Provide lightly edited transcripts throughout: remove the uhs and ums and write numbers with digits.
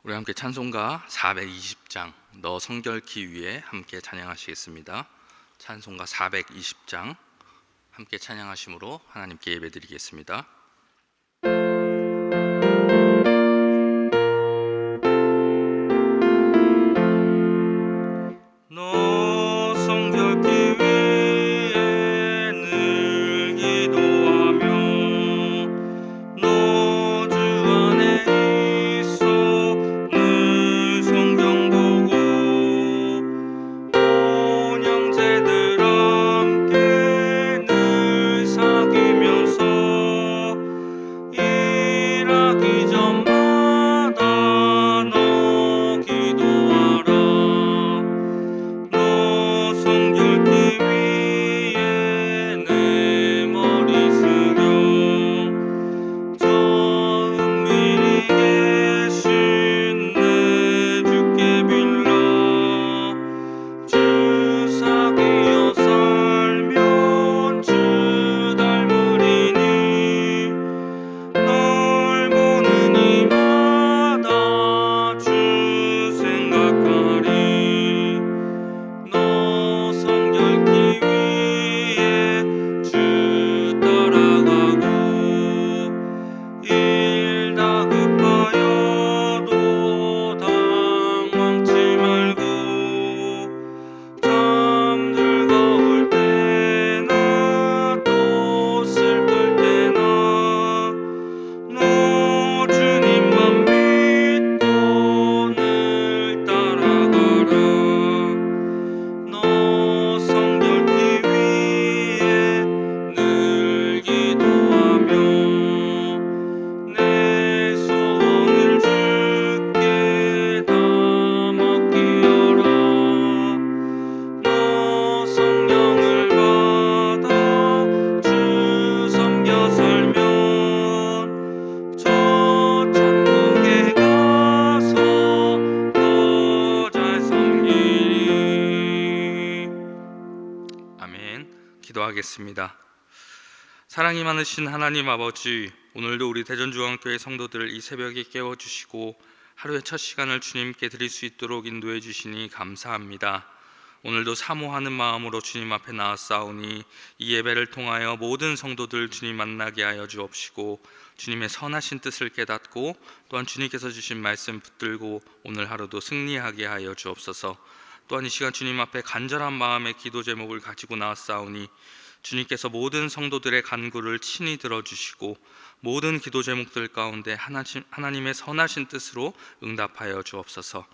우리 함께 찬송가 420장 너 성결케 위해 함께 찬양하시겠습니다. 찬송가 420장 함께 찬양하심으로 하나님께 예배드리겠습니다. 너 성결케 위해 늘 기도하며 너 주 안에 있어 늘 성경 보고 온 형제들 함께 늘 사귀면서 일하기 전마다 너 기도하라. 너 성결케 위해 내 머리 숙여 저 은밀히 계신 내 주께 빌라. 주 사귀어 살면 주 닮으리니 널 보는 이마다 주 생각하리. 너 성결케 위해 주 따라가고 일 다급하여도 당황치 말고 참 즐거울 때나 또 슬플 때나 너 주님만 믿고 늘 따라가라. 너 성결케 위해 늘 기도하며 내 소원을 주께 다 맡기어라. 너 성령을 받아 주 섬겨 살면 저 천국에 가서 더 잘 섬기리. 아멘. 기도하겠습니다. 사랑이 많으신 하나님 아버지, 오늘도 우리 대전중앙교회 성도들을 이 새벽에 깨워주시고 하루의 첫 시간을 주님께 드릴 수 있도록 인도해 주시니 감사합니다. 오늘도 사모하는 마음으로 주님 앞에 나아싸우니 이 예배를 통하여 모든 성도들 주님 만나게 하여 주옵시고 주님의 선하신 뜻을 깨닫고 또한 주님께서 주신 말씀 붙들고 오늘 하루도 승리하게 하여 주옵소서. 또한 이 시간 주님 앞에 간절한 마음의 기도 제목을 가지고 나아싸우니 주님께서 모든 성도들의 간구를 친히 들어주시고 모든 기도 제목들 가운데 하나님의 선하신 뜻으로 응답하여 주옵소서.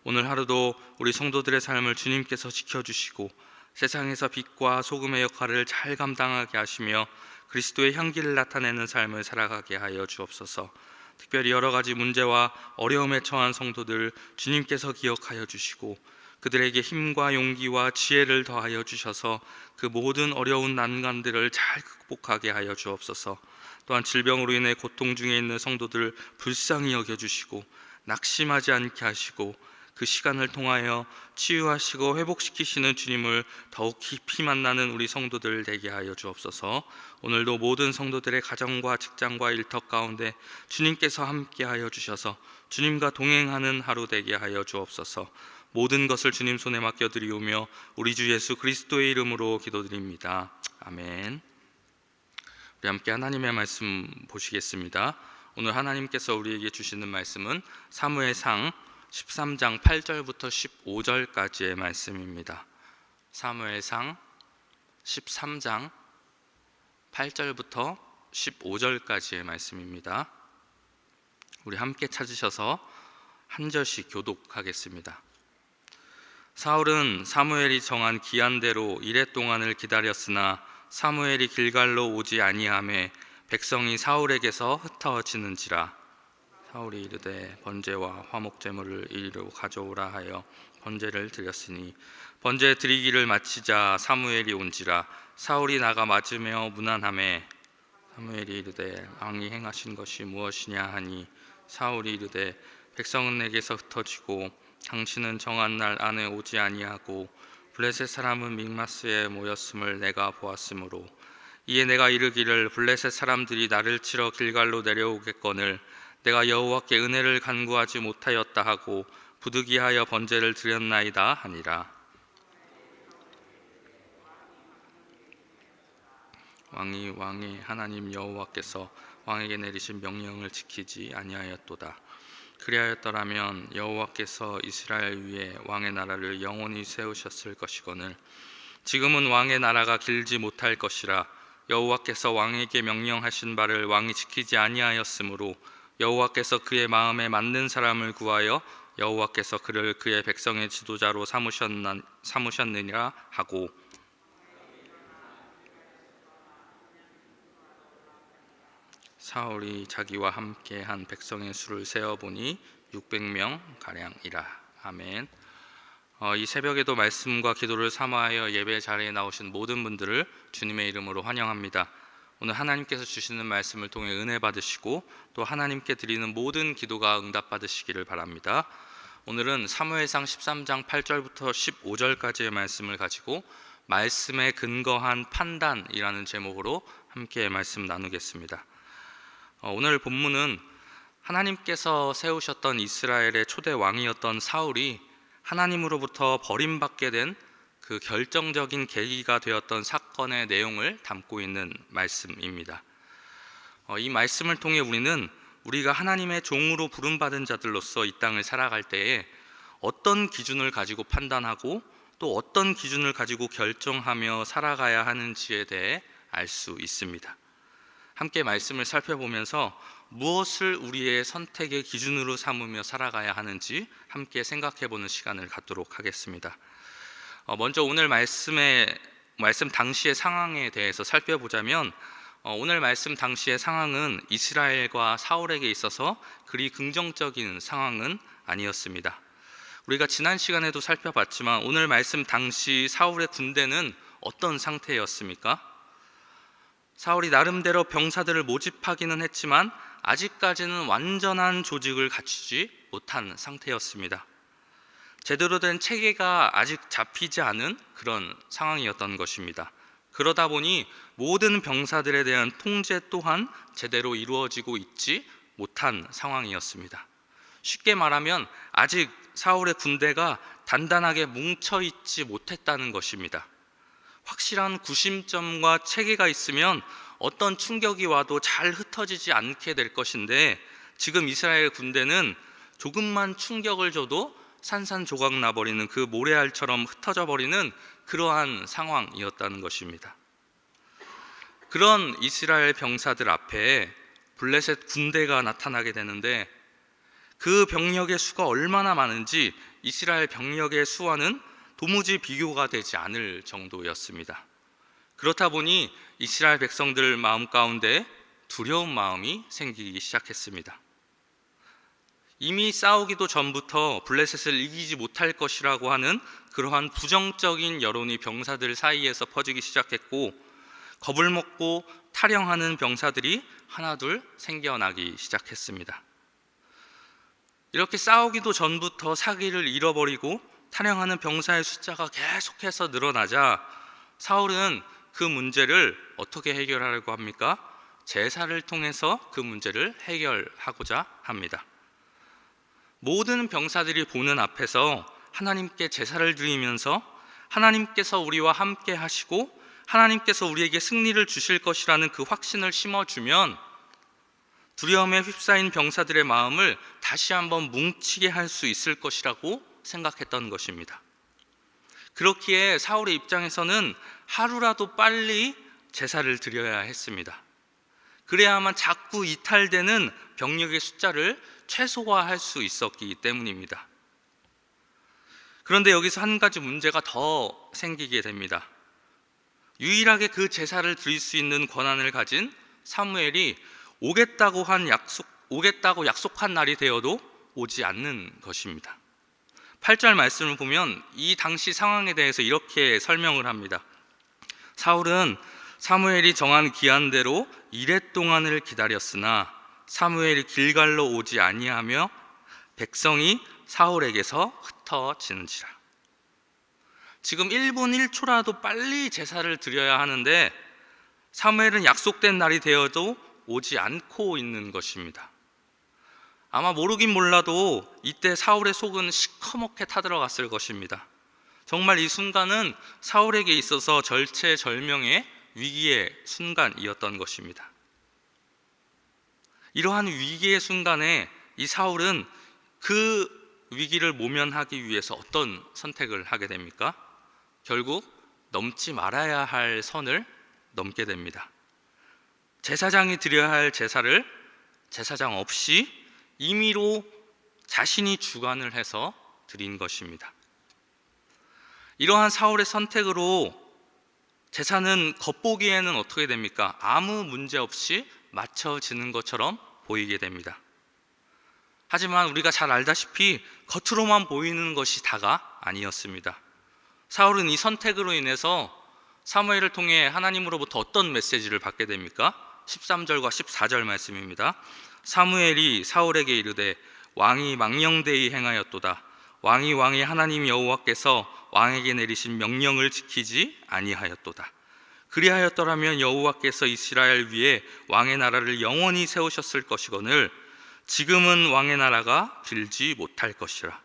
오늘 하루도 우리 성도들의 삶을 주님께서 지켜주시고 세상에서 빛과 소금의 역할을 잘 감당하게 하시며 그리스도의 향기를 나타내는 삶을 살아가게 하여 주옵소서. 특별히 여러 가지 문제와 어려움에 처한 성도들 주님께서 기억하여 주시고 그들에게 힘과 용기와 지혜를 더하여 주셔서 그 모든 어려운 난관들을 잘 극복하게 하여 주옵소서. 또한 질병으로 인해 고통 중에 있는 성도들 불쌍히 여겨주시고 낙심하지 않게 하시고 그 시간을 통하여 치유하시고 회복시키시는 주님을 더욱 깊이 만나는 우리 성도들 되게 하여 주옵소서. 오늘도 모든 성도들의 가정과 직장과 일터 가운데 주님께서 함께 하여 주셔서 주님과 동행하는 하루 되게 하여 주옵소서. 모든 것을 주님 손에 맡겨드리오며 우리 주 예수 그리스도의 이름으로 기도드립니다. 아멘. 우리 함께 하나님의 말씀 보시겠습니다. 오늘 하나님께서 우리에게 주시는 말씀은 사무엘상 13장 8절부터 15절까지의 말씀입니다. 사무엘상 13장 8절부터 15절까지의 말씀입니다. 우리 함께 찾으셔서 한 절씩 교독하겠습니다. 사울은 사무엘이 정한 기한대로 이레 동안을 기다렸으나 사무엘이 길갈로 오지 아니하매 백성이 사울에게서 흩어지는지라. 사울이 이르되 번제와 화목 제물을 이리로 가져오라 하여 번제를 드렸으니 번제 드리기를 마치자 사무엘이 온지라. 사울이 나가 맞으며 문안하매 사무엘이 이르되 왕이 행하신 것이 무엇이냐 하니 사울이 이르되 백성은 내게서 흩어지고 당신은 정한 날 안에 오지 아니하고 블레셋 사람은 믹마스에 모였음을 내가 보았으므로 이에 내가 이르기를 블레셋 사람들이 나를 치러 길갈로 내려오겠거늘 내가 여호와께 은혜를 간구하지 못하였다 하고 부득이하여 번제를 드렸나이다 하니라. 왕의 하나님 여호와께서 왕에게 내리신 명령을 지키지 아니하였도다. 그리하였더라면 여호와께서 이스라엘 위에 왕의 나라를 영원히 세우셨을 것이거늘 지금은 왕의 나라가 길지 못할 것이라. 여호와께서 왕에게 명령하신 바를 왕이 지키지 아니하였으므로 여호와께서 그의 마음에 맞는 사람을 구하여 여호와께서 그를 그의 백성의 지도자로 삼으셨느니라 하고, 사울이 자기와 함께 한 백성의 수를 세어보니 600명 가량이라. 아멘. 이 새벽에도 말씀과 기도를 삼아하여 예배 자리에 나오신 모든 분들을 주님의 이름으로 환영합니다. 오늘 하나님께서 주시는 말씀을 통해 은혜 받으시고 또 하나님께 드리는 모든 기도가 응답받으시기를 바랍니다. 오늘은 사무엘상 13장 8절부터 15절까지의 말씀을 가지고 말씀에 근거한 판단이라는 제목으로 함께 말씀 나누겠습니다. 오늘 본문은 하나님께서 세우셨던 이스라엘의 초대 왕이었던 사울이 하나님으로부터 버림받게 된 그 결정적인 계기가 되었던 사건의 내용을 담고 있는 말씀입니다. 이 말씀을 통해 우리가 하나님의 종으로 부름받은 자들로서 이 땅을 살아갈 때에 어떤 기준을 가지고 판단하고 또 어떤 기준을 가지고 결정하며 살아가야 하는지에 대해 알 수 있습니다. 함께 말씀을 살펴보면서 무엇을 우리의 선택의 기준으로 삼으며 살아가야 하는지 함께 생각해보는 시간을 갖도록 하겠습니다. 먼저 오늘 말씀 당시의 상황에 대해서 살펴보자면 오늘 말씀 당시의 상황은 이스라엘과 사울에게 있어서 그리 긍정적인 상황은 아니었습니다. 우리가 지난 시간에도 살펴봤지만 오늘 말씀 당시 사울의 군대는 어떤 상태였습니까? 사울이 나름대로 병사들을 모집하기는 했지만 아직까지는 완전한 조직을 갖추지 못한 상태였습니다. 제대로 된 체계가 아직 잡히지 않은 그런 상황이었던 것입니다. 그러다 보니 모든 병사들에 대한 통제 또한 제대로 이루어지고 있지 못한 상황이었습니다. 쉽게 말하면 아직 사울의 군대가 단단하게 뭉쳐있지 못했다는 것입니다. 확실한 구심점과 체계가 있으면 어떤 충격이 와도 잘 흩어지지 않게 될 것인데 지금 이스라엘 군대는 조금만 충격을 줘도 산산조각 나버리는 그 모래알처럼 흩어져 버리는 그러한 상황이었다는 것입니다. 그런 이스라엘 병사들 앞에 블레셋 군대가 나타나게 되는데 그 병력의 수가 얼마나 많은지 이스라엘 병력의 수와는 도무지 비교가 되지 않을 정도였습니다. 그렇다 보니 이스라엘 백성들 마음 가운데 두려운 마음이 생기기 시작했습니다. 이미 싸우기도 전부터 블레셋을 이기지 못할 것이라고 하는 그러한 부정적인 여론이 병사들 사이에서 퍼지기 시작했고 겁을 먹고 탈영하는 병사들이 하나둘 생겨나기 시작했습니다. 이렇게 싸우기도 전부터 사기를 잃어버리고 탈영하는 병사의 숫자가 계속해서 늘어나자 사울은 그 문제를 어떻게 해결하려고 합니까? 제사를 통해서 그 문제를 해결하고자 합니다. 모든 병사들이 보는 앞에서 하나님께 제사를 드리면서 하나님께서 우리와 함께 하시고 하나님께서 우리에게 승리를 주실 것이라는 그 확신을 심어주면 두려움에 휩싸인 병사들의 마음을 다시 한번 뭉치게 할 수 있을 것이라고 생각했던 것입니다. 그렇기에 사울의 입장에서는 하루라도 빨리 제사를 드려야 했습니다. 그래야만 자꾸 이탈되는 병력의 숫자를 최소화할 수 있었기 때문입니다. 그런데 여기서 한 가지 문제가 더 생기게 됩니다. 유일하게 그 제사를 드릴 수 있는 권한을 가진 사무엘이 오겠다고 약속한 날이 되어도 오지 않는 것입니다. 8절 말씀을 보면 이 당시 상황에 대해서 이렇게 설명을 합니다. 사울은 사무엘이 정한 기한대로 이레 동안을 기다렸으나 사무엘이 길갈로 오지 아니하며 백성이 사울에게서 흩어지는지라. 지금 1분 1초라도 빨리 제사를 드려야 하는데 사무엘은 약속된 날이 되어도 오지 않고 있는 것입니다. 아마 모르긴 몰라도 이때 사울의 속은 시커멓게 타들어갔을 것입니다. 정말 이 순간은 사울에게 있어서 절체절명의 위기의 순간이었던 것입니다. 이러한 위기의 순간에 이 사울은 그 위기를 모면하기 위해서 어떤 선택을 하게 됩니까? 결국 넘지 말아야 할 선을 넘게 됩니다. 제사장이 드려야 할 제사를 제사장 없이 임의로 자신이 주관을 해서 드린 것입니다. 이러한 사울의 선택으로 제사는 겉보기에는 어떻게 됩니까? 아무 문제 없이 맞춰지는 것처럼 보이게 됩니다. 하지만 우리가 잘 알다시피 겉으로만 보이는 것이 다가 아니었습니다. 사울은 이 선택으로 인해서 사무엘을 통해 하나님으로부터 어떤 메시지를 받게 됩니까? 13절과 14절 말씀입니다. 사무엘이 사울에게 이르되 왕이 망령되이 행하였도다. 왕이 하나님 여호와께서 왕에게 내리신 명령을 지키지 아니하였도다. 그리하였더라면 여호와께서 이스라엘 위에 왕의 나라를 영원히 세우셨을 것이거늘 지금은 왕의 나라가 길지 못할 것이라.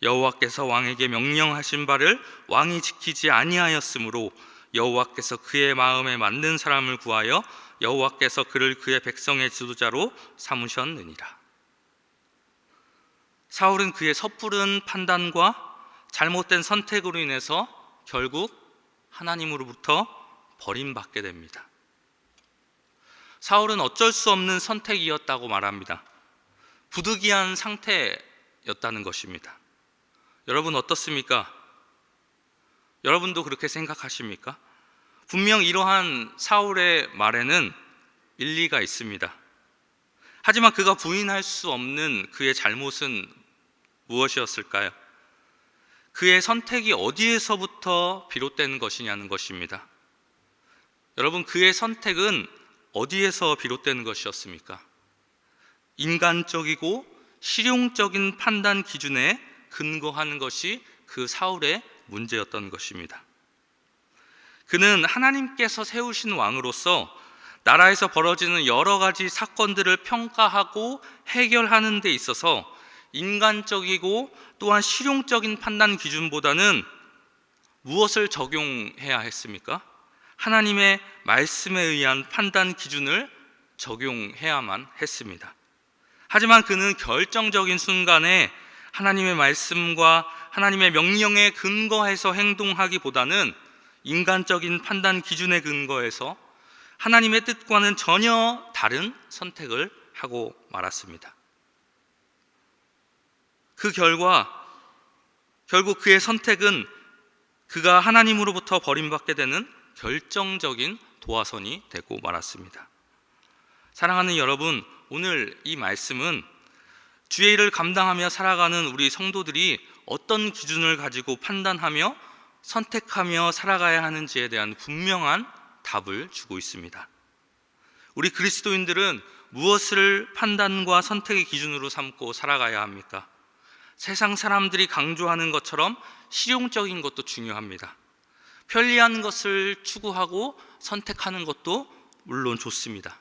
여호와께서 왕에게 명령하신 바를 왕이 지키지 아니하였으므로 여호와께서 그의 마음에 맞는 사람을 구하여 여호와께서 그를 그의 백성의 지도자로 삼으셨느니라. 사울은 그의 섣부른 판단과 잘못된 선택으로 인해서 결국 하나님으로부터 버림받게 됩니다. 사울은 어쩔 수 없는 선택이었다고 말합니다. 부득이한 상태였다는 것입니다. 여러분 어떻습니까? 여러분도 그렇게 생각하십니까? 분명 이러한 사울의 말에는 일리가 있습니다. 하지만 그가 부인할 수 없는 그의 잘못은 무엇이었을까요? 그의 선택이 어디에서부터 비롯된 것이냐는 것입니다. 여러분, 그의 선택은 어디에서 비롯된 것이었습니까? 인간적이고 실용적인 판단 기준에 근거하는 것이 그 사울의 문제였던 것입니다. 그는 하나님께서 세우신 왕으로서 나라에서 벌어지는 여러 가지 사건들을 평가하고 해결하는 데 있어서 인간적이고 또한 실용적인 판단 기준보다는 무엇을 적용해야 했습니까? 하나님의 말씀에 의한 판단 기준을 적용해야만 했습니다. 하지만 그는 결정적인 순간에 하나님의 말씀과 하나님의 명령에 근거해서 행동하기보다는 인간적인 판단 기준에 근거해서 하나님의 뜻과는 전혀 다른 선택을 하고 말았습니다. 그 결과 결국 그의 선택은 그가 하나님으로부터 버림받게 되는 결정적인 도화선이 되고 말았습니다. 사랑하는 여러분, 오늘 이 말씀은 주의 일을 감당하며 살아가는 우리 성도들이 어떤 기준을 가지고 판단하며 선택하며 살아가야 하는지에 대한 분명한 답을 주고 있습니다. 우리 그리스도인들은 무엇을 판단과 선택의 기준으로 삼고 살아가야 합니까? 세상 사람들이 강조하는 것처럼 실용적인 것도 중요합니다. 편리한 것을 추구하고 선택하는 것도 물론 좋습니다.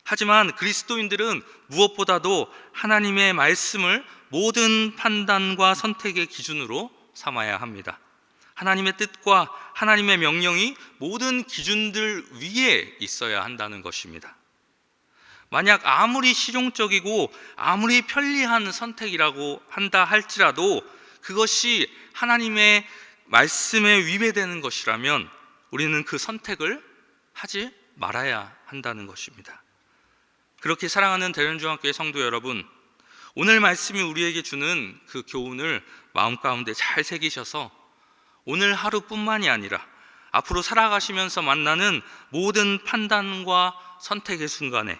하지만 그리스도인들은 무엇보다도 하나님의 말씀을 모든 판단과 선택의 기준으로 삼아야 합니다. 하나님의 뜻과 하나님의 명령이 모든 기준들 위에 있어야 한다는 것입니다. 만약 아무리 실용적이고 아무리 편리한 선택이라고 한다 할지라도 그것이 하나님의 말씀에 위배되는 것이라면 우리는 그 선택을 하지 말아야 한다는 것입니다. 그렇게 사랑하는 대련중학교의 성도 여러분, 오늘 말씀이 우리에게 주는 그 교훈을 마음 가운데 잘 새기셔서 오늘 하루뿐만이 아니라 앞으로 살아가시면서 만나는 모든 판단과 선택의 순간에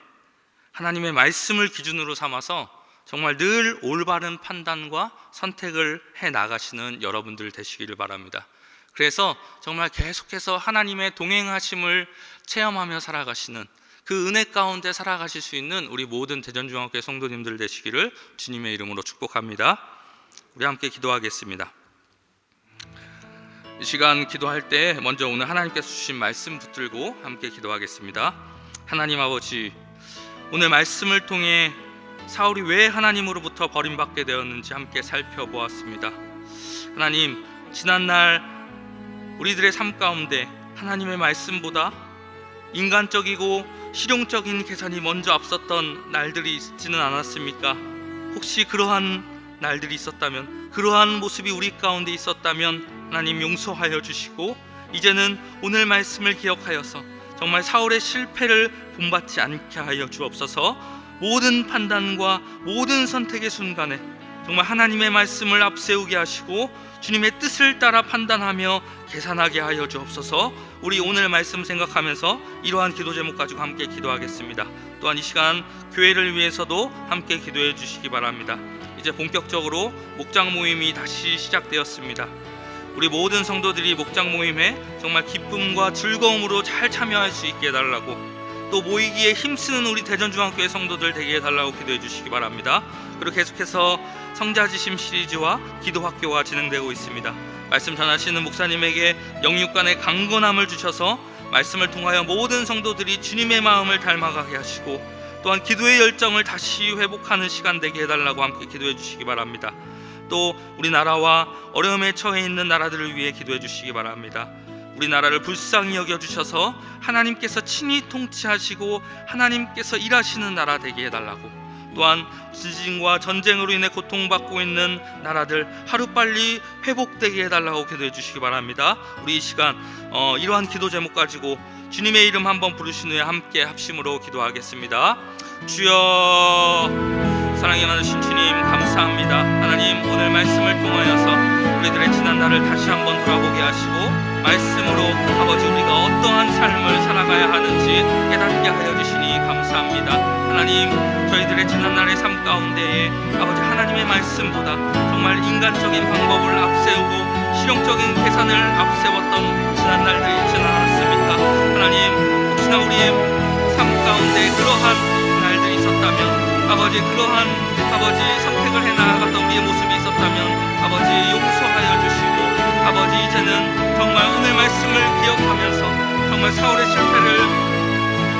하나님의 말씀을 기준으로 삼아서 정말 늘 올바른 판단과 선택을 해 나가시는 여러분들 되시기를 바랍니다. 그래서 정말 계속해서 하나님의 동행하심을 체험하며 살아가시는 그 은혜 가운데 살아가실 수 있는 우리 모든 대전중학교 성도님들 되시기를 주님의 이름으로 축복합니다. 우리 함께 기도하겠습니다. 이 시간 기도할 때 먼저 오늘 하나님께서 주신 말씀 붙들고 함께 기도하겠습니다. 하나님 아버지, 오늘 말씀을 통해 사울이 왜 하나님으로부터 버림받게 되었는지 함께 살펴보았습니다. 하나님, 지난날 우리들의 삶 가운데 하나님의 말씀보다 인간적이고 실용적인 계산이 먼저 앞섰던 날들이 있지는 않았습니까? 혹시 그러한 날들이 있었다면, 그러한 모습이 우리 가운데 있었다면 하나님 용서하여 주시고, 이제는 오늘 말씀을 기억하여서 정말 사울의 실패를 본받지 않게 하여 주옵소서. 모든 판단과 모든 선택의 순간에 정말 하나님의 말씀을 앞세우게 하시고 주님의 뜻을 따라 판단하며 계산하게 하여 주옵소서. 우리 오늘 말씀 생각하면서 이러한 기도 제목 가지고 함께 기도하겠습니다. 또한 이 시간 교회를 위해서도 함께 기도해 주시기 바랍니다. 이제 본격적으로 목장 모임이 다시 시작되었습니다. 우리 모든 성도들이 목장 모임에 정말 기쁨과 즐거움으로 잘 참여할 수 있게 해달라고, 또 모이기에 힘쓰는 우리 대전중앙교회 성도들 되게 해달라고 기도해 주시기 바랍니다. 그리고 계속해서 성자지심 시리즈와 기도학교가 진행되고 있습니다. 말씀 전하시는 목사님에게 영육간의 강건함을 주셔서 말씀을 통하여 모든 성도들이 주님의 마음을 닮아가게 하시고, 또한 기도의 열정을 다시 회복하는 시간 되게 해달라고 함께 기도해 주시기 바랍니다. 또 우리나라와 어려움에 처해 있는 나라들을 위해 기도해 주시기 바랍니다. 우리나라를 불쌍히 여겨주셔서 하나님께서 친히 통치하시고 하나님께서 일하시는 나라 되게 해달라고, 또한 지진과 전쟁으로 인해 고통받고 있는 나라들 하루빨리 회복되게 해달라고 기도해 주시기 바랍니다. 우리 이 시간 이러한 기도 제목 가지고 주님의 이름 한번 부르신 후에 함께 합심으로 기도하겠습니다. 주여, 사랑이 많으신 주님 감사합니다. 하나님, 오늘 말씀을 통하여서 우리들의 지난 날을 다시 한번 돌아보게 하시고 말씀으로 아버지 우리가 어떠한 삶을 살아가야 하는지 깨닫게 하여 주시니 감사합니다. 하나님, 저희들의 지난 날의 삶 가운데에 아버지 하나님의 말씀보다 정말 인간적인 방법을 앞세우고 실용적인 계산을 앞세웠던 지난 날들이 있지는 않았습니까? 하나님, 혹시나 우리의 삶 가운데 그러한 날들이 있었다면, 아버지 그러한 아버지 선택을 해나가던 우리의 모습이 있었다면 아버지 용서하여 주시고, 아버지 이제는 정말 오늘 말씀을 기억하면서 정말 사울의 실패를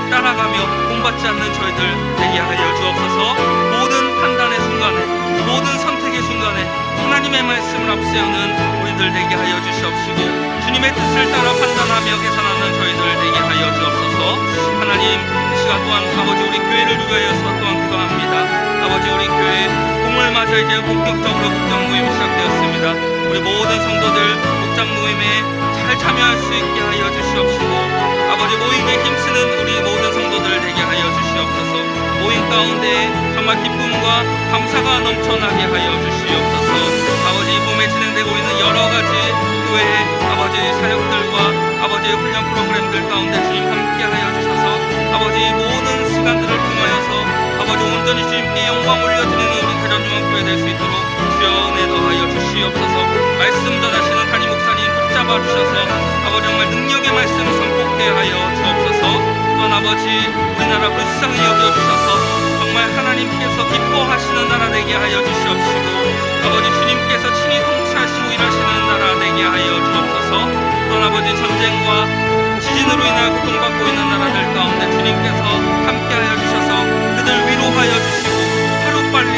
따라가며 본받지 않는 저희들 되게 하여 주옵소서. 모든 판단의 순간에, 모든 선택의 순간에 하나님의 말씀을 앞세우는 우리들 되게 하여 주시옵시고, 주님의 뜻을 따라 판단하며 계산하는 저희들 되게 하여 주옵소서. 하나님, 이 시간 또한 아버지 우리 교회를 위하여서 또한 기도합니다. 아버지 우리 교회 봄을 맞아 이제 본격적으로 목장 모임이 시작되었습니다. 우리 모든 성도들 목장 모임에 잘 참여할 수 있게 하여 주시옵시고, 아버지 모임에 힘쓰는 우리 모든 성도들 되게 하여 주시옵소서. 모임 가운데 정말 기쁨과 감사가 넘쳐나게 하여 주시옵소서. 아버지 봄에 진행되고 있는 여러 가지 교회의 아버지 사역들과 아버지 훈련 프로그램들 가운데 주님 함께 하여 주셔서 아버지 모든 시간들을 통하여서 아버지 온전히 주님께 영광 올려드리는 우리 대전중앙교회 될 수 있도록 주여 내도하여 주시옵소서. 말씀 전하시는 담임 목사님 붙잡아 주셔서 아버지 정말 능력의 말씀 선포케 하여 주옵소서. 또한 아버지 우리나라 불쌍히 여겨주셔서 정말 하나님께서 기뻐하시는 나라 되게 하여 주시옵시고, 아버지 주님께서 친히 통치하시고 일하시는 나라 되게 하여 주옵소서. 또한 아버지 전쟁과 지진으로 인하여 고통받고 있는 나라들 가운데 주님께서 함께하여 주셔서 그들 위로하여 주시고 하루빨리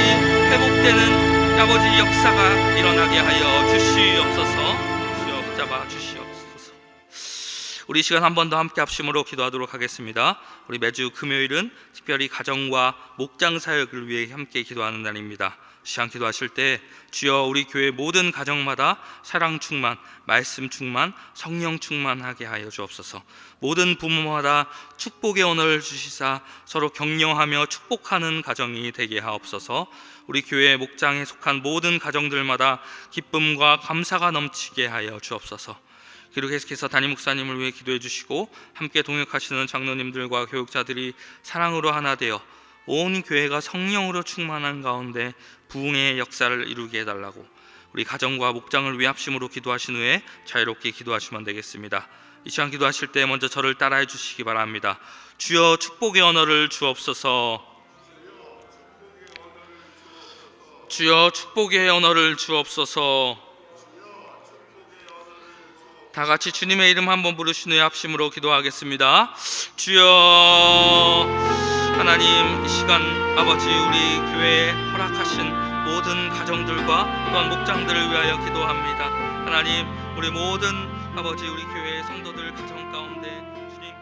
회복되는 아버지 역사가 일어나게 하여 주시옵소서. 주여 붙잡아 주시옵소서. 우리 시간 한 번 더 함께 합심으로 기도하도록 하겠습니다. 우리 매주 금요일은 특별히 가정과 목장 사역을 위해 함께 기도하는 날입니다. 시간 기도하실 때 주여 우리 교회 모든 가정마다 사랑 충만, 말씀 충만, 성령 충만하게 하여 주옵소서. 모든 부모마다 축복의 언어를 주시사 서로 격려하며 축복하는 가정이 되게 하옵소서. 우리 교회 목장에 속한 모든 가정들마다 기쁨과 감사가 넘치게 하여 주옵소서. 그리고 계속해서 담임 목사님을 위해 기도해 주시고 함께 동역하시는 장로님들과 교육자들이 사랑으로 하나 되어 온 교회가 성령으로 충만한 가운데 부흥의 역사를 이루게 해달라고 우리 가정과 목장을 위해 합심으로 기도하신 후에 자유롭게 기도하시면 되겠습니다. 이 시간 기도하실 때 먼저 저를 따라해 주시기 바랍니다. 주여 축복의 언어를 주옵소서. 주여 축복의 언어를 주옵소서. 다 같이 주님의 이름 한번 부르신 후에 합심으로 기도하겠습니다. 주여 하나님, 이 시간 아버지 우리 교회에 허락하신 모든 가정들과 또한 목장들을 위하여 기도합니다. 하나님, 우리 모든 아버지 우리 교회의 성도들 가정 가운데 주님